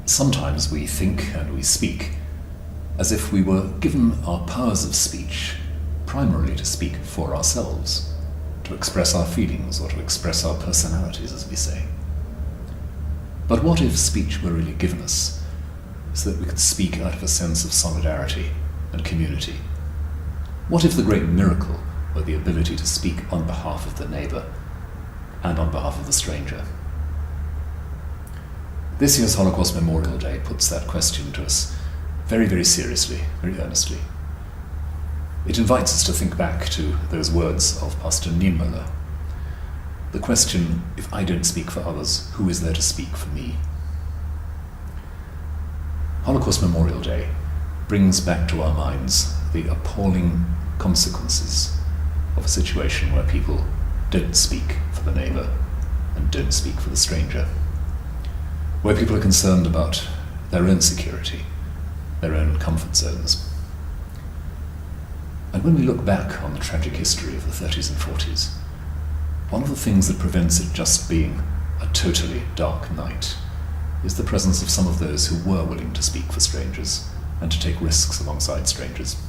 Sometimes we think and we speak as if we were given our powers of speech primarily to speak for ourselves, to express our feelings or to express our personalities, as we say. But what if speech were really given us so that we could speak out of a sense of solidarity and community? What if the great miracle were the ability to speak on behalf of the neighbour and on behalf of the stranger? This year's Holocaust Memorial Day puts that question to us very, very seriously, very earnestly. It invites us to think back to those words of Pastor Niemöller. The question, if I don't speak for others, who is there to speak for me? Holocaust Memorial Day brings back to our minds the appalling consequences of a situation where people don't speak for the neighbour and don't speak for the stranger, where people are concerned about their own security, their own comfort zones. And when we look back on the tragic history of the 30s and 40s, one of the things that prevents it just being a totally dark night is the presence of some of those who were willing to speak for strangers and to take risks alongside strangers.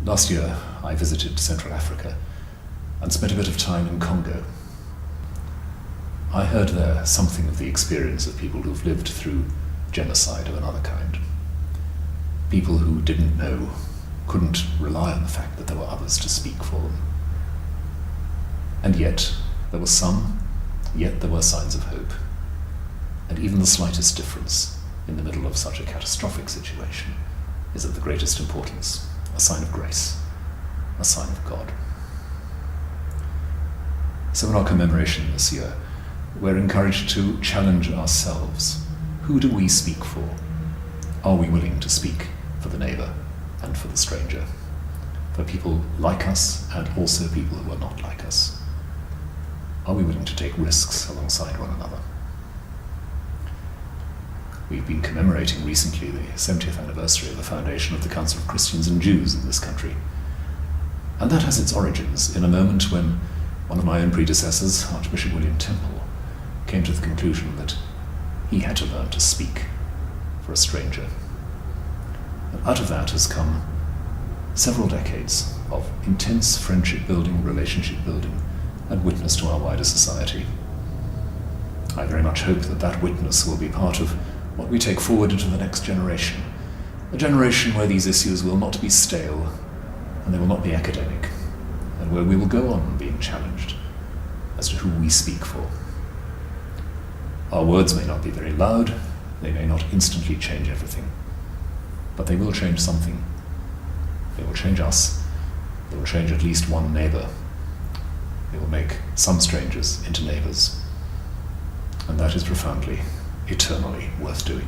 Last year, I visited Central Africa and spent a bit of time in Congo. I heard there something of the experience of people who've lived through genocide of another kind. People who didn't know, couldn't rely on the fact that there were others to speak for them. And yet, there were some, yet there were signs of hope. And even the slightest difference in the middle of such a catastrophic situation is of the greatest importance, a sign of grace, a sign of God. So in our commemoration this year, we're encouraged to challenge ourselves. Who do we speak for? Are we willing to speak for the neighbour and for the stranger? For people like us and also people who are not like us? Are we willing to take risks alongside one another? We've been commemorating recently the 70th anniversary of the foundation of the Council of Christians and Jews in this country. And that has its origins in a moment when one of my own predecessors, Archbishop William Temple, came to the conclusion that he had to learn to speak for a stranger. And out of that has come several decades of intense friendship building, relationship building, and witness to our wider society. I very much hope that that witness will be part of what we take forward into the next generation, a generation where these issues will not be stale and they will not be academic, and where we will go on being challenged as to who we speak for. Our words may not be very loud, they may not instantly change everything, but they will change something. They will change us, they will change at least one neighbour. They will make some strangers into neighbours, and that is profoundly, eternally worth doing.